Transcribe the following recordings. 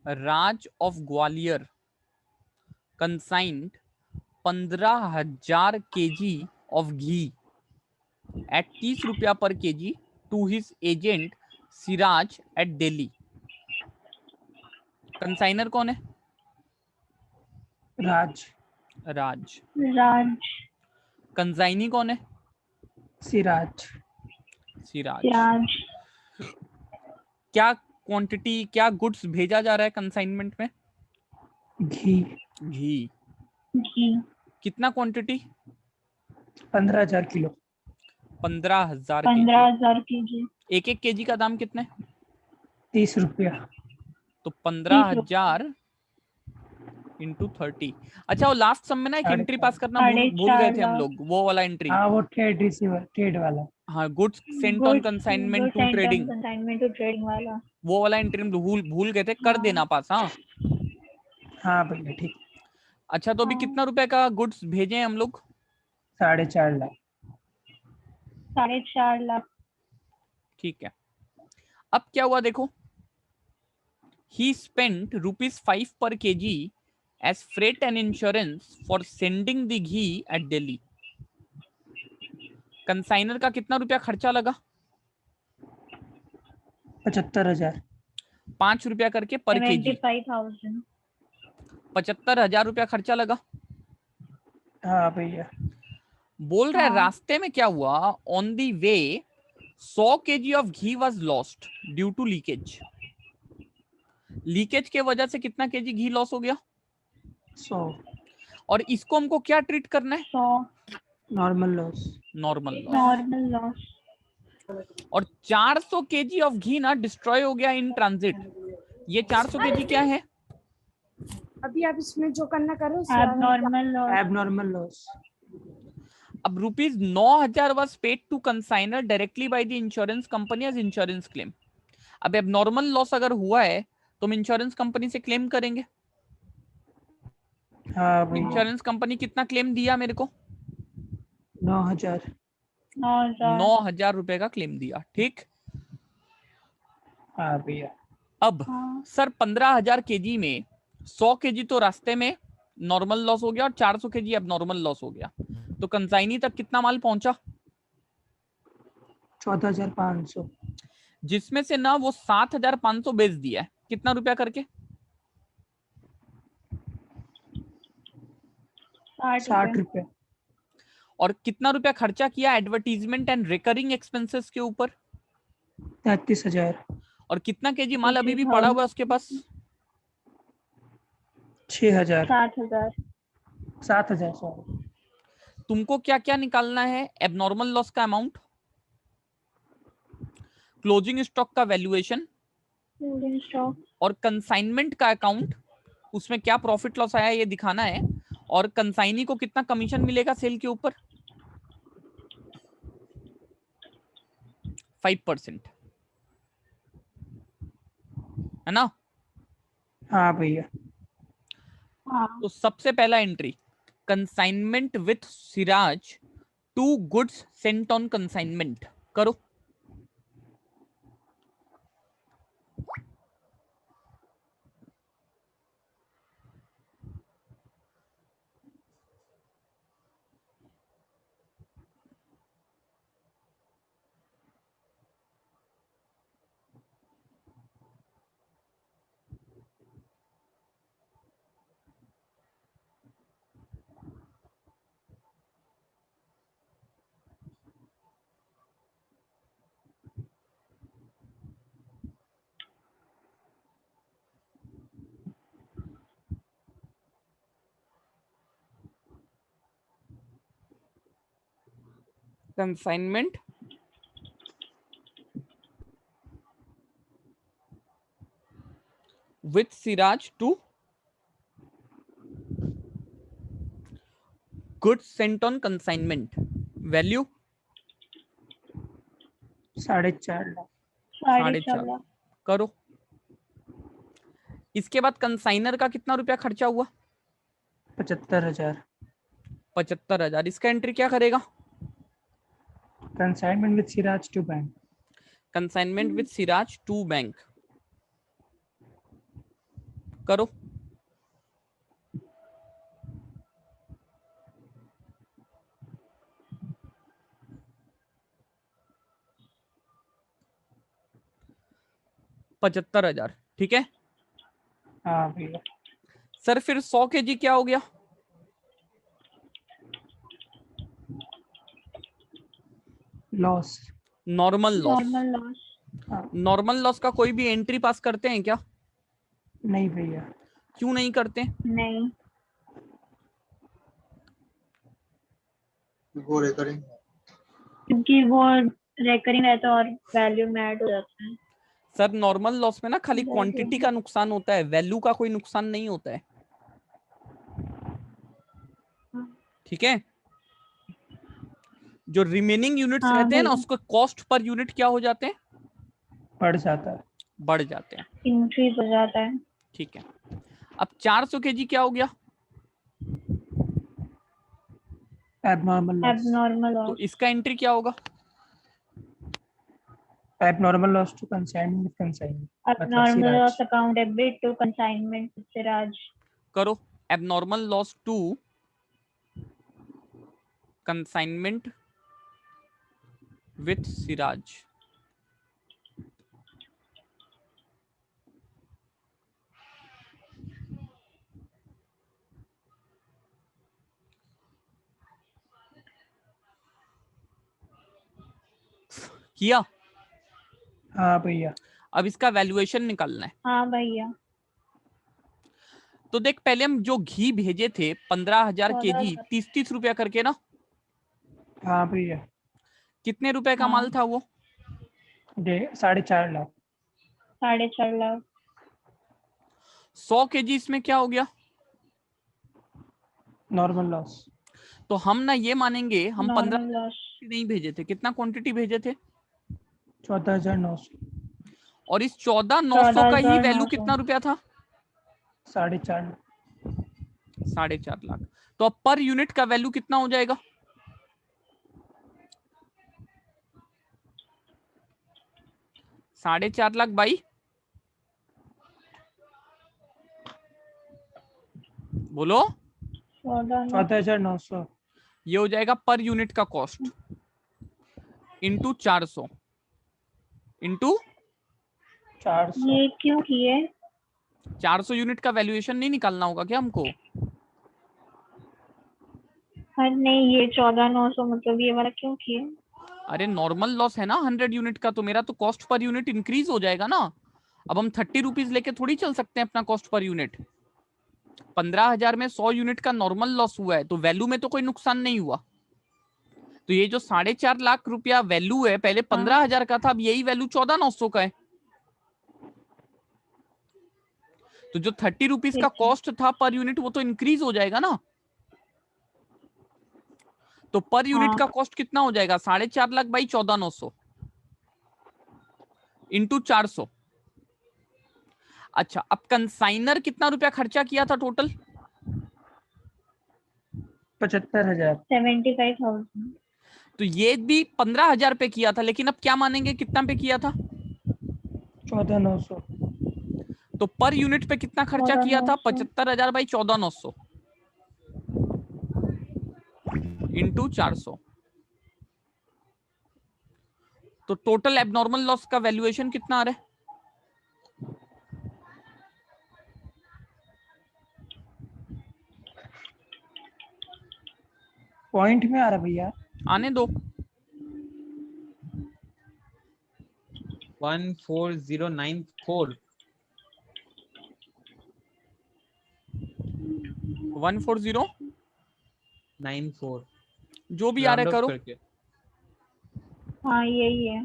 Raj of Gwalior consigned 15,000 kg of ghee at 30 रुपया पर kg to his agent Siraj at Delhi. Consignor कौन है? राज। राज। राज। Consignee कौन है? सिराज। सिराज। राज। क्या क्वांटिटी, क्या गुड्स भेजा जा रहा है कंसाइनमेंट में? घी। घी। घी। कितना क्वांटिटी? 15,000 किलो। 15,000 15,000 kg। एक एक केजी का दाम कितने? 30 रुपया। तो 15,000 इंटू 30। अच्छा, वो लास्ट सम में ना एक एंट्री पास करना भूल गए थे हम लोग, वो वाला एंट्री। हाँ, वो ट्रेड रिसीवर, ट्रेड वाला। हाँ, goods sent on consignment to trading, consignment to trading वाला, वो वाला एंट्री भूल गए थे, कर देना पास। हाँ हाँ भैया ठीक। अच्छा, तो अभी कितना रुपए का गुड्स भेजे हैं हम लोग? 4.5 लाख। 4.5 लाख। ठीक है, अब क्या हुआ देखो। He spent ₹5 per kg as freight and insurance for sending the ghee at Delhi. Consignor का कितना रुपया खर्चा लगा? 75,000। 5 रुपया करके पर केजी। 75,000। 75,000 रुपया खर्चा लगा। हाँ भैया। बोल रहा है रास्ते में क्या हुआ, on the way 100 kg of ghee was lost due to leakage. Leakage के वजह से कितना केजी घी लॉस हो गया? 100। और इसको हमको क्या ट्रीट करना है? 100। Normal loss. Normal loss. Normal loss. और 400 केजी ऑफ घी ना डिस्ट्रॉय हो गया इन ट्रांजिट। ये 400 केजी क्या है? अभी आप इसमें जो करना करो, एबनॉर्मल लॉस। Abnormal loss. अब ₹9,000 was paid to consigner directly by the insurance company as insurance claim. अब एबनॉर्मल लॉस अगर हुआ है तो हम इंश्योरेंस कंपनी से क्लेम करेंगे। हाँ भैया। इंश्योरेंस कंपनी कितना क्लेम दिया मेरे को? 9,000। 9,000 रुपए का क्लेम दिया। ठीक। हाँ भैया। अब सर 15,000 केजी में 100 केजी तो रास्ते में नॉर्मल लॉस हो गया और 400 केजी अब नॉर्मल लॉस हो गया, तो कंसाइनी तक कितना माल पहुंचा? 14,500। जिसमें से ना वो 7,500 बेच दिया है। कितना रुपया करके? 60 रुपए। और कितना रुपया खर्चा किया एडवर्टीजमेंट एंड रिकरिंग एक्सपेंसेस के ऊपर? 33,000। और कितना केजी माल अभी भी पड़ा हुआ है उसके पास? 6,000। 7,000। 7,000 सॉरी। तुमको क्या क्या निकालना है? एबनॉर्मल लॉस का अमाउंट, क्लोजिंग स्टॉक का वैल्यूएशन, और कंसाइनमेंट का अकाउंट, उसमें क्या प्रॉफिट लॉस आया ये दिखाना है, और कंसाइनी को कितना कमीशन मिलेगा सेल के ऊपर? 5%, है ना? हाँ भैया। तो सबसे पहला entry, consignment with Siraj to goods sent on consignment करो। Consignment with Siraj to goods sent on consignment, value 4.5 lakh. 4.5 lakh करो। इसके बाद कंसाइनर का कितना रुपया खर्चा हुआ? 75,000। 75,000। इसका एंट्री क्या करेगा? Consignment with Siraj to bank. Consignment with Siraj to bank. करो। $75,000, ठीक है हाँ भैया। सर। फिर 100 kg क्या हो गया? Loss. Normal loss. Normal loss. हाँ। नॉर्मल लॉस का कोई भी एंट्री पास करते हैं क्या? नहीं भैया। क्यों नहीं करते? नहीं, वो रिकरिंग क्योंकि वो रेकरिंग रहता है और वैल्यू में ऐड हो जाता है। सर नॉर्मल लॉस में ना खाली Value क्वांटिटी में। का नुकसान होता है, वैल्यू का कोई नुकसान नहीं होता है, हाँ। ठीक है। जो रिमेनिंग यूनिट्स हाँ रहते हैं ना, भैया, उसको कॉस्ट पर यूनिट क्या हो जाते हैं? बढ़ जाता है। बढ़ जाते हैं, इंक्रीज हो जाता है। ठीक है। अब 400 kg क्या हो गया? Abnormal loss. एबनॉर्मल तो लॉस। इसका एंट्री क्या होगा? Abnormal loss to consignment consignment मतलब abnormal loss Siraj. Account debit to consignment Siraj. करो। Abnormal loss to consignment with Siraj. किया। हाँ भैया। अब इसका वैल्यूएशन निकालना है। हाँ भैया। तो देख, पहले हम जो घी भेजे थे 15,000 kg 14,000। 30-30 रुपया करके ना, हाँ भैया। कितने रुपए का हाँ। माल था वो? 4.5 लाख। 4.5 लाख। 100 kg इसमें क्या हो गया? Normal loss. तो हम ना ये मानेंगे, हम 15 नॉर्मल लॉस। नहीं भेजे थे, कितना क्वांटिटी भेजे थे? 14,900। और इस 14,900 का ही वैल्यू 14,900। कितना रुपया था? 4.5 लाख। 4.5 लाख। तो अब पर यूनिट का वैल्यू कितना हो जाएगा? 4.5 लाख बाई, बोलो, 14,900। ये हो जाएगा पर यूनिट का कॉस्ट इंटू 400 इंटू 400। ये क्यों किए? 400 यूनिट का वैल्यूएशन नहीं निकालना होगा क्या हमको? अरे नहीं, ये 14,900 मतलब ये वाला क्यों किए? अरे नॉर्मल लॉस है ना 100 यूनिट का, तो मेरा तो कॉस्ट पर यूनिट इंक्रीज हो जाएगा ना। अब हम 30 रुपीज लेके थोड़ी चल सकते हैं अपना कॉस्ट पर यूनिट। 15,000 में 100 यूनिट का नॉर्मल लॉस हुआ है, तो वैल्यू में तो कोई नुकसान नहीं हुआ। तो ये जो 4.5 लाख रुपया वैल्यू है, पहले 15,000 का था, अब यही वैल्यू 14,900 का है। तो जो 30 रुपीज का ठीक है। कॉस्ट था पर यूनिट, वो तो इंक्रीज हो जाएगा ना। तो पर यूनिट हाँ। का कॉस्ट कितना हो जाएगा? 4.5 लाख बाई 14,900 इंटू 400। अच्छा, अब कंसाइनर कितना रुपया खर्चा किया था टोटल? 75,000। 75,000। तो ये भी 15,000 पे किया था, लेकिन अब क्या मानेंगे कितना पे किया था? 14,900। तो पर यूनिट पे कितना खर्चा किया था? 14,900। 75,000 बाई 14,900 इंटू 400। तो टोटल एबनॉर्मल लॉस का वैल्यूएशन कितना आ रहा है? पॉइंट में आ रहा भैया। आने दो। 14094। 140 94 जो भी आ रहा है राउंड ऑफ करो। करके। हाँ यही है।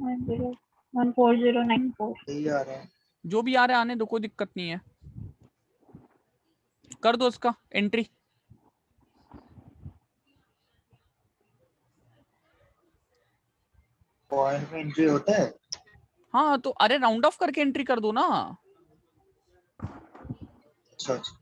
14094। यही आ रहा है। जो भी आ रहा है आने दो, कोई दिक्कत नहीं है, कर दो इसका एंट्री। पॉइंट में एंट्री होता है। हाँ तो अरे राउंड ऑफ करके एंट्री कर दो ना। अच्छा अच्छा।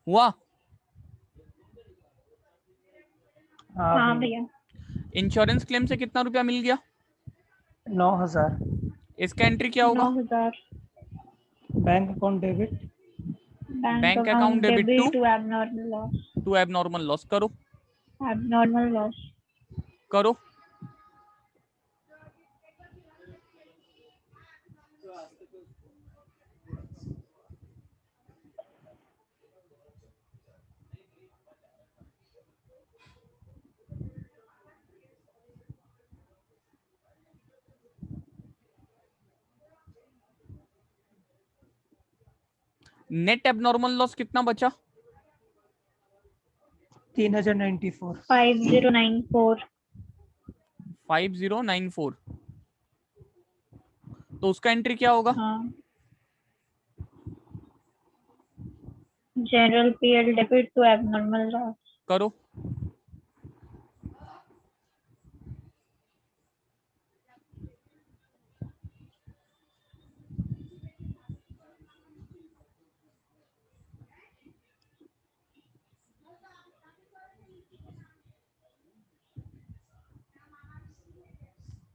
हुआ? हाँ हाँ भैया। भैया। इंश्योरेंस क्लेम से कितना रुपया मिल गया? 9,000। इसका एंट्री क्या होगा? 9,000। Bank account debit. Bank bank account account debit debit to abnormal loss. To abnormal loss. करो एबनॉर्मल लॉस। करो। नेट एबनॉर्मल लॉस कितना बचा? 3,094। 5094। 5094। तो उसका एंट्री क्या होगा? हाँ। General PL debit to abnormal loss. करो।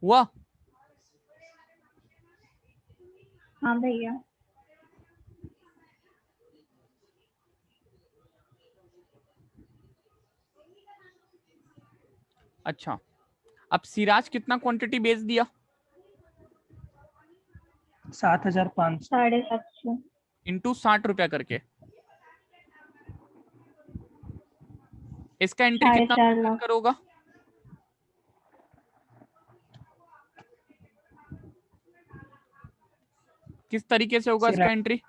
हुआ? हाँ भैया। अच्छा, अब सिराज कितना क्वांटिटी बेच दिया? 7,500। 750। इंटू 60 रुपया करके। इसका एंट्री कितना 4.5 लाख। करोगा? किस तरीके से होगा इसका Siraj entry?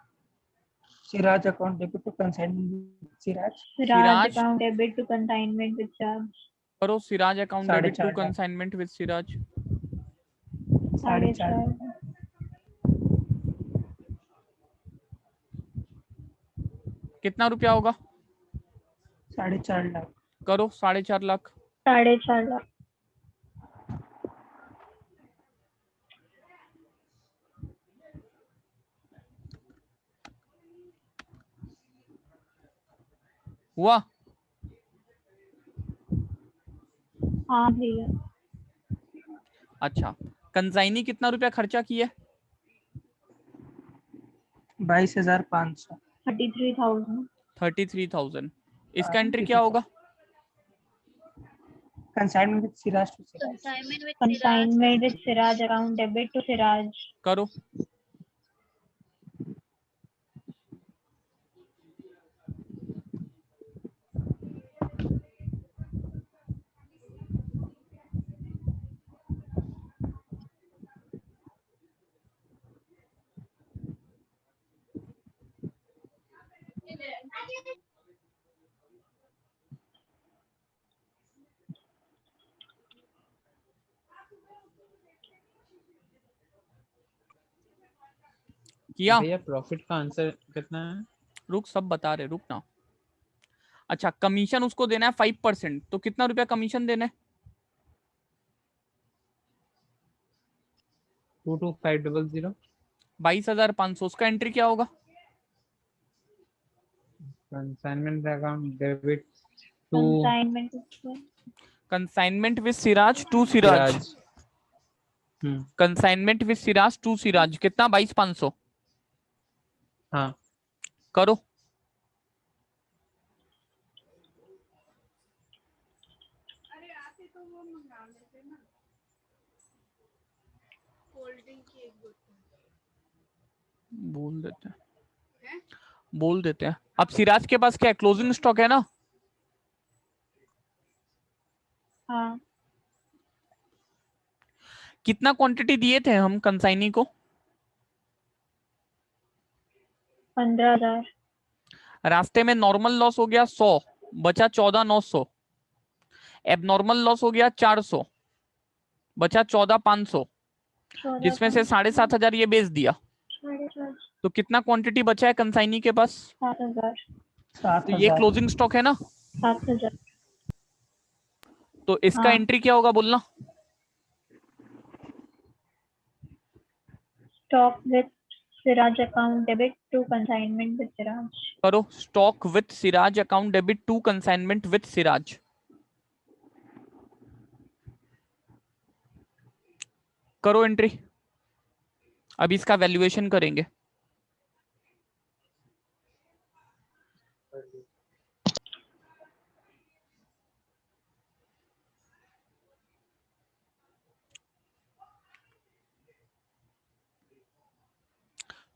Siraj account debit to consignment Siraj. Siraj Siraj account debit to consignment with charge. करो। Siraj account debit to 4.5 lakh. Consignment with Siraj. 4.5 lakh. 4.5। कितना रुपया होगा? 4.5 लाख। करो 4.5 लाख। 4.5 लाख। हुआ? हाँ भैया। अच्छा, कंसाइनी कितना रुपया खर्चा किया? 22,500। 33,000। 33,000। इसका एंट्री क्या होगा? Consignment with Siraj to Siraj. Consignment with Siraj account debit to Siraj. करो। किया? भैया प्रॉफिट का आंसर कितना है? रुक, सब बता रहे, रुक ना। अच्छा, कमीशन उसको देना है 5%, तो कितना रुपया कमीशन देना है? 22500। 22,500। उसका एंट्री क्या होगा? Consignment account debit to consignment consignment with Siraj to Siraj. Siraj. Consignment with Siraj to Siraj कितना? 22,500। हाँ। करो। बोल देते हैं, बोल देते हैं। अब सिराज के पास क्या है? क्लोजिंग स्टॉक है ना? हाँ। कितना क्वांटिटी दिए थे हम कंसाइनी को? 15,000। रास्ते में नॉर्मल लॉस हो गया 100, बचा 14,900। एबनॉर्मल लॉस हो गया 400, बचा 14,500, जिसमें से 7,500 ये बेच दिया। तो कितना क्वांटिटी बचा है कंसाइनी के पास? 7,000। तो ये 7,000। क्लोजिंग स्टॉक है ना? 7,000। तो इसका हाँ। एंट्री क्या होगा बोलना? Stock with Siraj account debit to consignment with Siraj. करो stock with Siraj account debit to consignment with Siraj. करो एंट्री। अब इसका वैल्यूएशन करेंगे।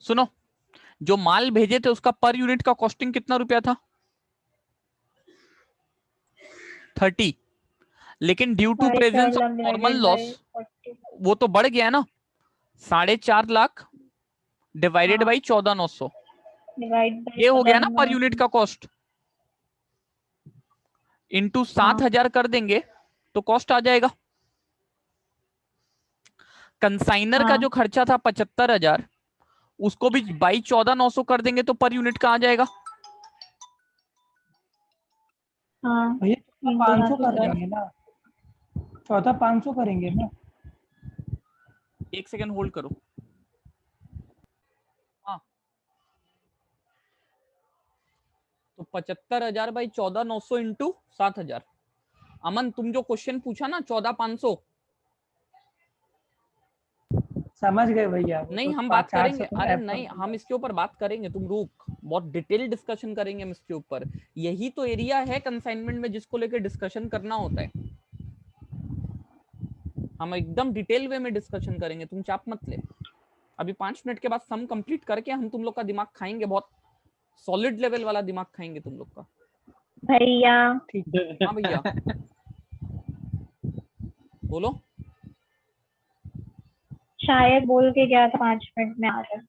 सुनो, जो माल भेजे थे उसका पर यूनिट का कॉस्टिंग कितना रुपया था? 30। लेकिन due to 4.5 presence of lakh normal divided लॉस by 40. वो तो बढ़ गया ना, 4.5 लाख डिवाइडेड हाँ। बाई 14,900, Divide by ये हो गया ना पर 14,900. यूनिट का कॉस्ट। इंटू 7,000 कर देंगे तो कॉस्ट आ जाएगा। कंसाइनर का हाँ। जो खर्चा था 75,000, उसको भी बाई 14,900 कर देंगे तो पर यूनिट का आ जाएगा। हाँ। भैया 500 कर 1000. देंगे ना, 14,500 करेंगे ना। एक सेकंड होल्ड करो। हाँ, तो 75,000 बाई 14,900 इंटू 7,000। अमन, तुम जो क्वेश्चन पूछा ना 14,500, समझ गए भैया, वो नहीं तो हम बात 400 करेंगे। तो अरे ऐप कर नहीं, दूंगा। हम इसके ऊपर बात करेंगे, तुम रुक, बहुत डिटेल डिस्कशन करेंगे हम इसके ऊपर। यही तो एरिया है कंसाइनमेंट में जिसको लेकर डिस्कशन करना होता है। हम एकदम डिटेल वे में डिस्कशन करेंगे, तुम चाप मत ले। अभी 5 मिनट के बाद सम कंप्लीट करके हम तुम लोग का दिमाग खाएंगे, बहुत सॉलिड लेवल वाला दिमाग खाएंगे तुम लोग का। भैया हाँ भैया बोलो। शायद बोल के गया था 5 मिनट में आ रहा है।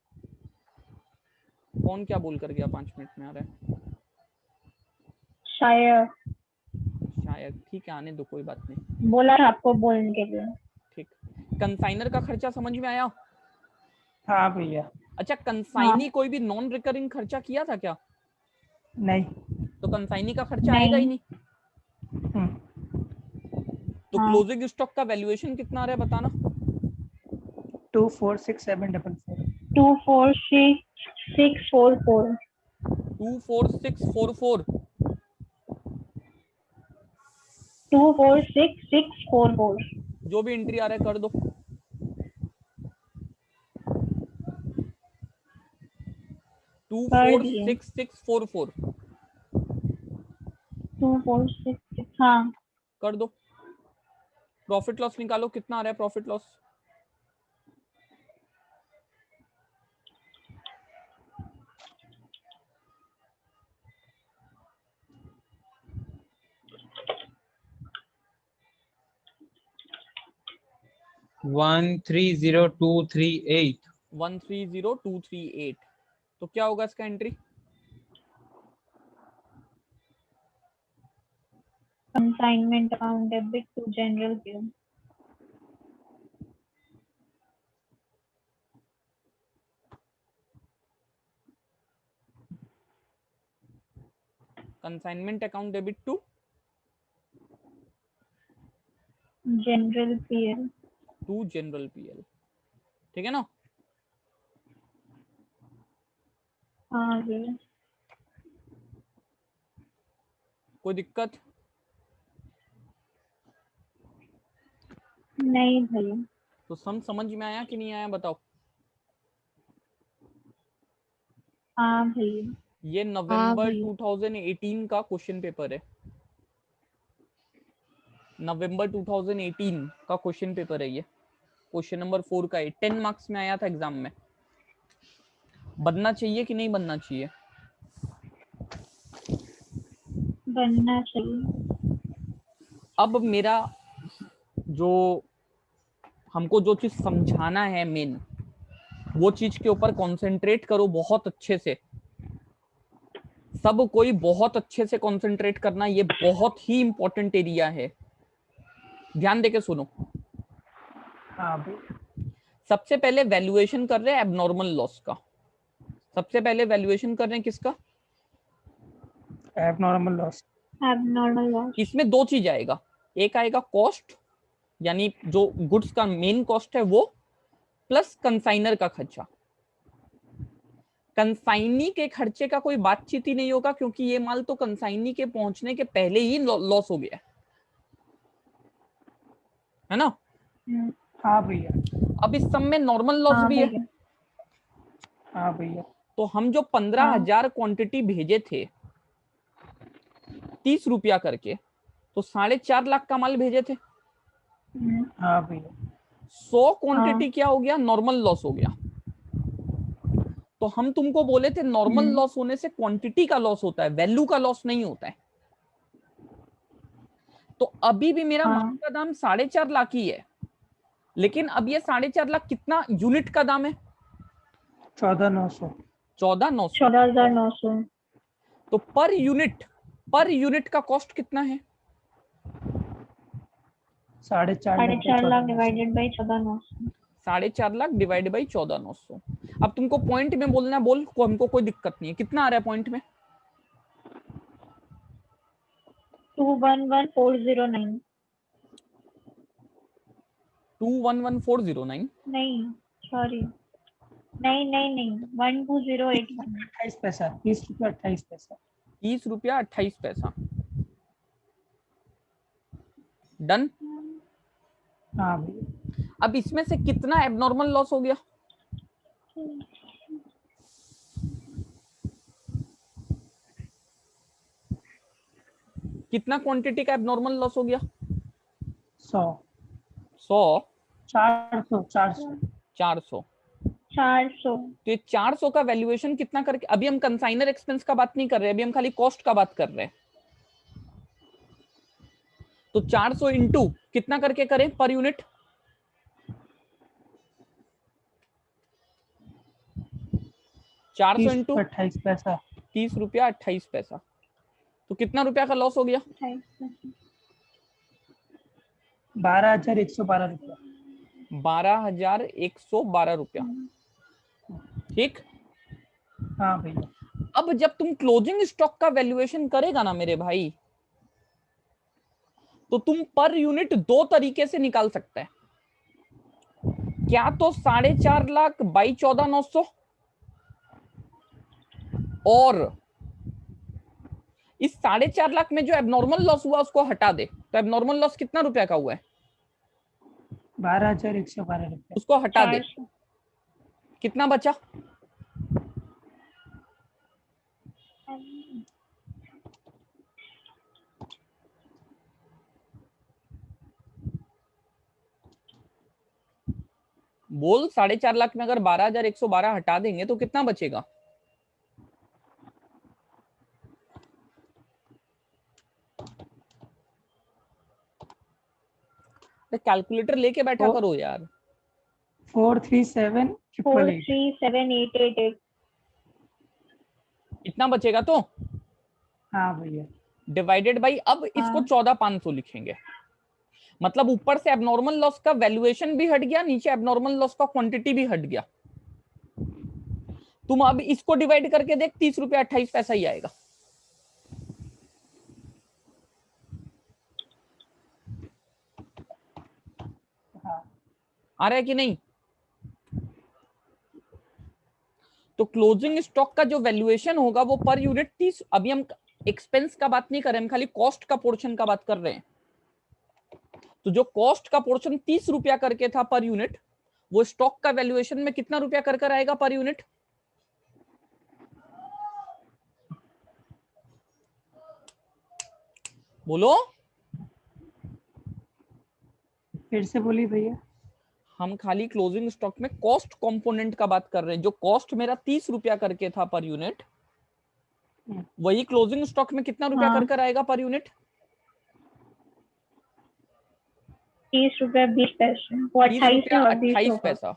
कौन क्या बोल कर गया 5 मिनट में आ रहा है? शायद शायद, ठीक है आने दो, कोई बात नहीं। बोला था आपको बोलने के लिए। ठीक, कंसाइनर का खर्चा समझ में आया? हाँ भैया। अच्छा, कंसाइनी कोई भी नॉन रिकरिंग खर्चा किया था क्या? नहीं। तो कंसाइनी का खर्चा नहीं। आएगा ही नहीं। हम्म, तो हाँ। क्लोजिंग स्टॉक का वैल्यूएशन कितना आ रहा है बताना। 246744। 246644. 24644 246644. जो भी एंट्री आ रहा है कर दो। 24644 2466. हाँ. कर दो। प्रॉफिट लॉस निकालो, कितना आ रहा है प्रॉफिट लॉस? वन 130,238. 130,238। तो क्या होगा इसका entry? Consignment account debit to general bill. Consignment account debit to General PL. General PL, ठीक है ना? हाँ भैया. कोई दिक्कत? नहीं भैया. तो सम समझ में आया कि नहीं आया बताओ। हाँ भैया. ये नवंबर 2018 का क्वेश्चन पेपर है। नवंबर 2018 का क्वेश्चन पेपर है ये। क्वेश्चन नंबर 4 का है, 10 मार्क्स में आया था एग्जाम में। बनना चाहिए कि नहीं बनना चाहिए? बनना चाहिए. अब मेरा जो हमको जो चीज समझाना है मेन, वो चीज के ऊपर कंसंट्रेट करो बहुत अच्छे से। सब कोई बहुत अच्छे से कंसंट्रेट करना, ये बहुत ही इंपॉर्टेंट एरिया है। ध्यान देके सुनो। हाँ भैया। सबसे पहले वैल्यूएशन कर रहे हैं एबनॉर्मल लॉस का। सबसे पहले वैल्यूएशन कर रहे हैं किसका? Abnormal loss. Abnormal loss. इसमें दो चीज आएगा, एक आएगा कॉस्ट, यानी जो गुड्स का मेन कॉस्ट है वो, प्लस कंसाइनर का खर्चा। कंसाइनी के खर्चे का कोई बातचीत ही नहीं होगा, क्योंकि ये माल तो कंसाइनी के पहुंचने के पहले ही लॉस हो गया है ना। हाँ भैया। अब इस सब में नॉर्मल लॉस हाँ भी है। भैया। हाँ भैया। तो हम जो 15,000 क्वांटिटी भेजे थे 30 रुपया करके, तो 4.5 लाख का माल भेजे थे। हाँ भैया। 100 क्वांटिटी क्या हो गया, नॉर्मल लॉस हो गया। तो हम तुमको बोले थे नॉर्मल लॉस होने से क्वांटिटी का लॉस होता है, वैल्यू का लॉस नहीं होता है। तो अभी भी मेरा माल का दाम 4.5 लाख ही है, लेकिन अब ये 4.5 लाख कितना यूनिट का दाम है? 14,900। 14,900। 14,900। तो पर यूनिट का कॉस्ट कितना है? 4.5 lakh divided by 14,900। 4.5 lakh divide by 14,900। अब तुमको पॉइंट में बोलना, बोल को, हमको कोई दिक्कत नहीं है। कितना आ रहा है पॉइंट में? 211,409। 211,409 नहीं सॉरी, नहीं 12081। 28 पैसा, 30 रुपया 28 पैसा। 30 रुपया 28 पैसा। डन। हाँ भैया। अब इसमें से कितना एबनॉर्मल लॉस हो गया? कितना क्वांटिटी का एबनॉर्मल लॉस हो गया? 100। 100। 400। 400। 400। 400। तो ये 400 का वैल्यूएशन कितना करके, अभी हम कंसाइनर एक्सपेंस का बात नहीं कर रहे, अभी हम खाली कॉस्ट का बात कर रहे हैं। तो 400 इंटू कितना करके करें पर यूनिट? 400 इंटू 28 पैसा। 30 रुपया 28 पैसा। तो कितना रुपया का लॉस हो गया? 12,112 रुपया। 12,112 रुपया। ठीक। हाँ भैया। अब जब तुम क्लोजिंग स्टॉक का वैल्यूएशन करेगा ना मेरे भाई, तो तुम पर यूनिट दो तरीके से निकाल सकते हैं। क्या तो 4.5 लाख बाई 14,900, और इस 4.5 लाख में जो एबनॉर्मल लॉस हुआ उसको हटा दे। तो एबनॉर्मल लॉस कितना रुपया का हुआ है? 12,112 रुपया। उसको हटा दे, कितना बचा? बोल, 4.5 लाख में अगर 12,112 हटा देंगे तो कितना बचेगा? कैलकुलेटर लेके बैठा करो यार। 437,888। इतना बचेगा तो हाँ भैया। डिवाइडेड बाई, अब इसको 14,500 लिखेंगे। मतलब ऊपर से एबनॉर्मल लॉस का वैल्यूएशन भी हट गया, नीचे एबनॉर्मल लॉस का क्वांटिटी भी हट गया। तुम अब इसको डिवाइड करके देख, 30 रुपया 28 पैसा ही आएगा। हाँ। आ रहा है कि नहीं? तो क्लोजिंग स्टॉक का जो वैल्यूएशन होगा वो पर यूनिट 30। अभी हम एक्सपेंस का बात नहीं कर रहे, हम खाली कॉस्ट का पोर्शन का बात कर रहे हैं। तो जो कॉस्ट का पोर्शन 30 रुपया करके था पर यूनिट, वो स्टॉक का वैल्यूएशन में कितना रुपया कर आएगा पर यूनिट? बोलो, फिर से बोलिए भैया। हम खाली क्लोजिंग स्टॉक में कॉस्ट कंपोनेंट का बात कर रहे हैं। जो कॉस्ट मेरा 30 रुपया करके था पर यूनिट, वही क्लोजिंग स्टॉक में कितना रुपया कर आएगा पर यूनिट? 30 रुपया 20 पैसे। 28 पैसा।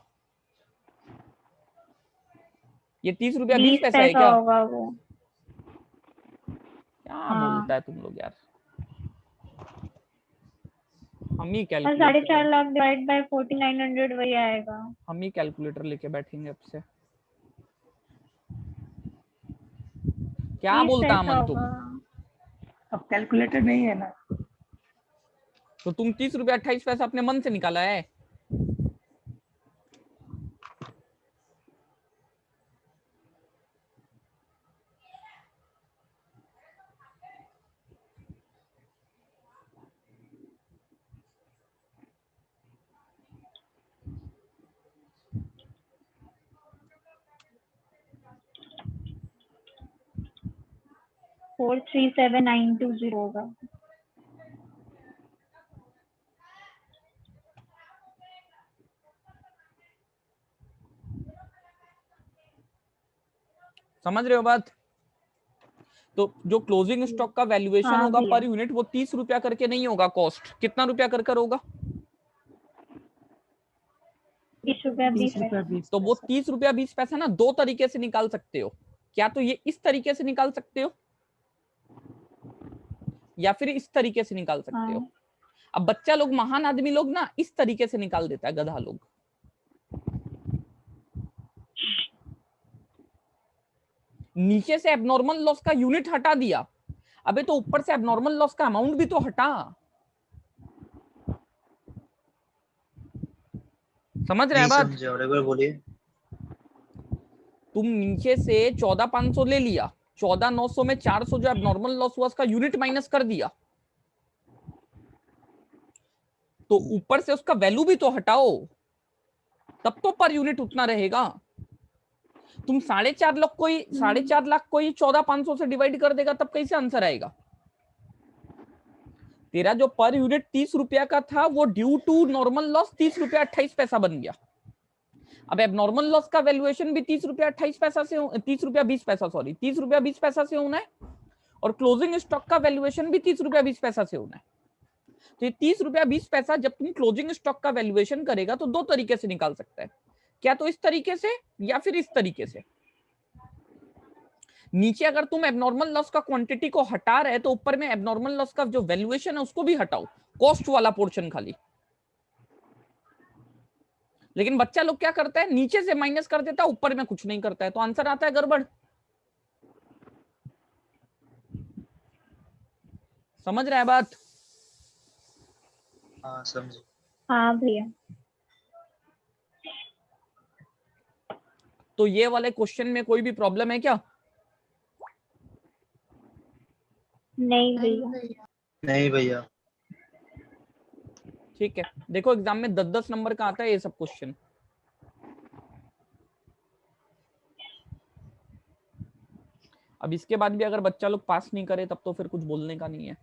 ये 30 रुपया 20 पैसा है क्या? होगा वो। क्या बोलता है तुम लोग यार। हम ही 4.5 लाख डिवाइड बाय 4,900 वही आएगा। हम ही कैलकुलेटर लेके बैठेंगे अब से। क्या बोलता अमन तुम? अब कैलकुलेटर नहीं है ना। तो तुम 30 रुपया 28 पैसा अपने मन से निकाला है? 437920 होगा। समझ रहे हो बात? तो जो क्लोजिंग स्टॉक का वैल्यूएशन हाँ होगा भैया। पर यूनिट, वो 30 रुपया करके नहीं होगा। कॉस्ट कितना रुपया कर होगा? 20 रुपया 30 20 रुपया पैसा। 20 तो वो पैसा। 30 रुपया 20 पैसा ना दो तरीके से निकाल सकते हो। क्या तो ये इस तरीके से निकाल सकते हो या फिर इस तरीके से निकाल सकते हो। हाँ अब बच्चा लोग, महान आदमी लोग ना इस तरीके से निकाल देता है, गधा लोग नीचे से एबनॉर्मल लॉस का यूनिट हटा दिया, अबे तो ऊपर से एबनॉर्मल लॉस का अमाउंट भी तो हटा। समझ रहे हैं नहीं बात? समझे और एक बार बोलिए। तुम नीचे से 14,500 ले लिया, 14,900 में 400 जो एबनॉर्मल लॉस हुआ उसका यूनिट माइनस कर दिया, तो ऊपर से उसका वैल्यू भी तो हटाओ, तब तो पर यूनिट उतना रहेगा। तुम 4.5 लाख को ही 14,500 से डिवाइड कर देगा, तब कैसे आंसर आएगा? तेरा जो पर यूनिट 30 रुपया का था वो ड्यू टू नॉर्मल लॉस 30 रुपया 28 पैसा बन गया। अब एबनॉर्मल लॉस का वैल्यूएशन भी 30 रुपया 28 पैसा से, 30 रुपया 20 पैसा, सॉरी 30 रुपया 20 पैसा से होना है, और क्लोजिंग स्टॉक का वैल्यूएशन भी 30 रुपया 20 पैसा से होना है। तो ये 30 रुपया 20 पैसा जब तुम क्लोजिंग स्टॉक का वैल्यूएशन करेगा तो दो तरीके से निकाल सकता है, क्या तो इस तरीके से या फिर इस तरीके से। नीचे अगर तुम एबनॉर्मल लॉस का क्वांटिटी को हटा रहे तो ऊपर में एबनॉर्मल लॉस का जो वैल्यूएशन है उसको भी हटाओ, कॉस्ट वाला पोर्शन खाली। लेकिन बच्चा लोग क्या करता है, नीचे से माइनस कर देता है, ऊपर में कुछ नहीं करता है, तो आंसर आता है गड़बड़। समझ रहा है बात? हाँ समझे। हाँ भैया। तो ये वाले क्वेश्चन में कोई भी प्रॉब्लम है क्या? नहीं भैया। नहीं भैया। ठीक है, देखो एग्जाम में 10-10 नंबर का आता है ये सब क्वेश्चन। अब इसके बाद भी अगर बच्चा लोग पास नहीं करे तब तो फिर कुछ बोलने का नहीं है।